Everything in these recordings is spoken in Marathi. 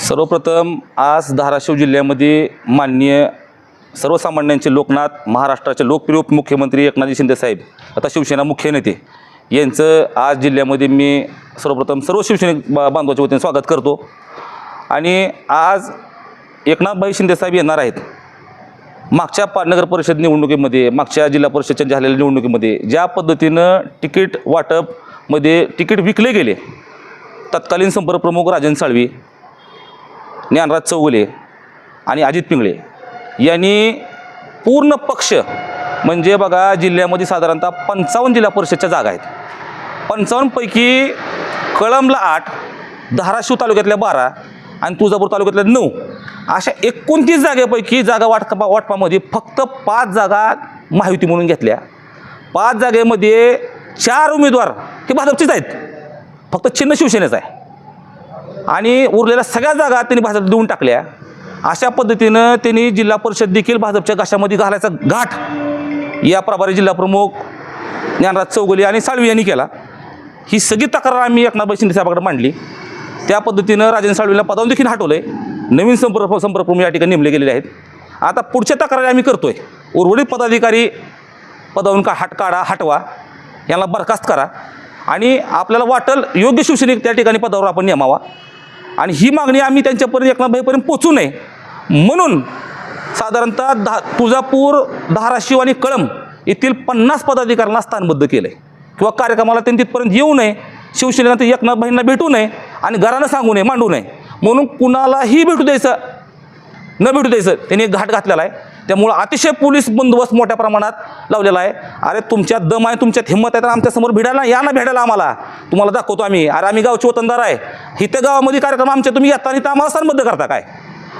सर्वप्रथम आज धाराशिव जिल्ह्यामध्ये माननीय सर्वसामान्यांचे लोकनाथ महाराष्ट्राचे लोकप्रिय उपमुख्यमंत्री एकनाथजी शिंदे साहेब आता शिवसेना मुख्य नेते यांचं आज जिल्ह्यामध्ये मी सर्वप्रथम सर्व शिवसैनिक बांधवाच्या वतीने स्वागत करतो। आणि आज एकनाथभाई शिंदे साहेब येणार आहेत। मागच्या नगर परिषद निवडणुकीमध्ये मागच्या जिल्हा परिषदच्या झालेल्या निवडणुकीमध्ये ज्या पद्धतीनं तिकीट वाटपमध्ये तिकीट विकले गेले, तत्कालीन संपर्क प्रमुख राजन साळवी, ज्ञानराज चौगुले आणि अजित पिंगळे यांनी पूर्ण पक्ष म्हणजे बघा जिल्ह्यामध्ये साधारणतः 55 जिल्हा परिषदच्या जागा आहेत। 55 पैकी कळंबला 8, धाराशिव तालुक्यातल्या 12 आणि तुळजापूर तालुक्यातल्या 9 अशा 29 जागेपैकी जागा वाटपामध्ये फक्त 5 जागा महायुती म्हणून घेतल्या। 5 जागेमध्ये 4 उमेदवार हे भाजपचेच आहेत, फक्त चिन्ह शिवसेनेचं आहे आणि उरलेल्या सगळ्या जागा त्यांनी भाजप देऊन टाकल्या। अशा पद्धतीनं त्यांनी जिल्हा परिषद देखील भाजपच्या घशामध्ये घालायचा घाट या प्रभारी जिल्हा प्रमुख ज्ञानराज चौगुले आणि साळवी यांनी केला। ही सगळी तक्रार आम्ही एकनाथभाई शिंदे साहेबांकडे मांडली। त्या पद्धतीनं राजन साळवीला पदावरून देखील हटवलं आहे। नवीन संपर्क प्रमुख या ठिकाणी नेमले गेलेले आहेत। आता पुढच्या तक्रारी आम्ही करतोय, उर्वरित पदाधिकारी पदावरून हटवा, यांना बरखास्त करा आणि आपल्याला वाटेल योग्य शिवसैनिक त्या ठिकाणी पदावर आपण नेमावा। आणि ही मागणी आम्ही त्यांच्यापर्यंत एकनाथभाईपर्यंत पोचू नये म्हणून साधारणतः तुळजापूर, धाराशिव आणि कळंब येथील 50 पदाधिकाऱ्यांना स्थानबद्ध केलं आहे किंवा कार्यक्रमाला त्यांनी तिथपर्यंत येऊ नये, शिवसेनेला एकनाथभाईंना भेटू नये आणि घरानं सांगू नये, मांडू नये म्हणून कुणालाही भेटू द्यायचं न भेटू द्यायचं त्यांनी एक घाट घातलेला आहे। त्यामुळं अतिशय पोलीस बंदोबस्त मोठ्या प्रमाणात लावलेला आहे। अरे तुमच्यात दम आहे, तुमच्यात हिंमत आहे तर आमच्यासमोर भिडायला या ना, भेटायला आम्हाला, तुम्हाला दाखवतो आम्ही। अरे आम्ही गावचे वतनदार आहे, इथं गावामध्ये कार्यक्रम आमच्या तुम्ही येता आणि तर आम्हाला स्थानबद्ध करता काय?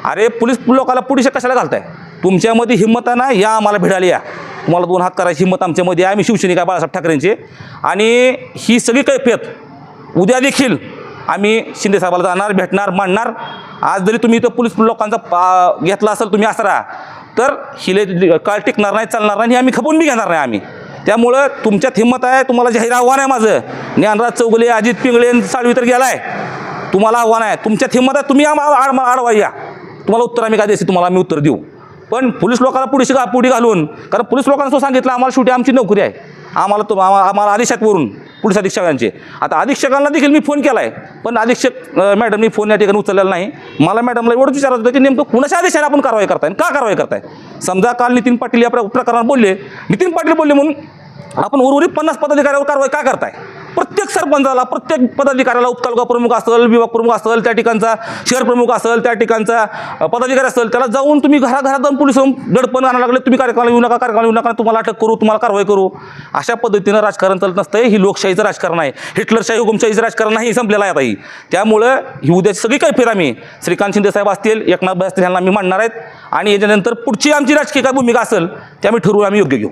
अरे पोलीस लोकाला पुढे कशाला घालताय? तुमच्यामध्ये हिंमत आहे ना, या आम्हाला भिडायला या, तुम्हाला 2 हात करायची हिंमत आमच्यामध्ये आहे। आम्ही शिवसैनिक आहे बाळासाहेब ठाकरेंचे आणि ही सगळी कैफियत उद्या देखील आम्ही शिंदे साहेबाला जाणार, भेटणार, मांडणार। आज जरी तुम्ही इथं पोलीस लोकांचा घेतला असेल तुम्ही असरा तर हिले काळ टिकणार नाही, चालणार नाही, आम्ही खपून बी घेणार नाही आम्ही। त्यामुळं तुमच्यात हिंमत आहे, तुम्हाला जाहीर आव्हान आहे माझं। ज्ञानराज चौगुले, अजित पिंगळे, साळवी तर गेलाय, तुम्हाला आव्हान आहे, तुमच्यात हिंमत आहे, तुम्ही आडवा या, तुम्हाला उत्तर आम्ही काय द्यायचं तुम्हाला आम्ही उत्तर देऊ। पण पोलीस लोकांना पुढे घालून, कारण पोलीस लोकांना सांगितलं आम्हाला शेवटी आमची नोकरी आहे, आम्हाला आदेशात वरून पोलीस अधीक्षकांचे। आता अधीक्षकांना देखील मी फोन केला आहे पण अधीक्षक मॅडमनी फोन या ठिकाणी उचललेला नाही। मला मॅडमला एवढंच विचारत होतं की नेमकं कुणाच्या आदेशाने आपण कारवाई करताय, का कारवाई करताय? समजा काल नितीन पाटील या प्रकरणात बोलले, नितीन पाटील बोलले म्हणून आपण उर्वरित 50 पदाधिकाऱ्यावर कारवाई का करताय? प्रत्येक सरपंचाला, प्रत्येक पदाधिकाऱ्याला, उपतालुका प्रमुख असेल, विभाग प्रमुख असेल, त्या ठिकाणचा शहर प्रमुख असेल, त्या ठिकाणचा पदाधिकारी असेल, त्याला जाऊन तुम्ही घराघरात जाऊन पोलीस दडपण आणायला लागले, तुम्ही कार्यक्रमाला येऊ नका, तुम्हाला अटक करू, तुम्हाला कारवाई करू। अशा पद्धतीनं राजकारण चालत नसतंय। ही लोकशाहीचं राजकारण आहे, हिटलरशाही हुकुमशाहीचं राजकारण नाही संपलेलं आहे आता ही। त्यामुळं ही उद्याची सगळी कैफियत आम्ही श्रीकांत शिंदे साहेब असतील, एकनाथभाई असतील, यांना आम्ही मांडणार आहेत आणि याच्यानंतर पुढची आमची राजकीय काय भूमिका असेल ते आम्ही ठरवून आम्ही योग्य घेऊ।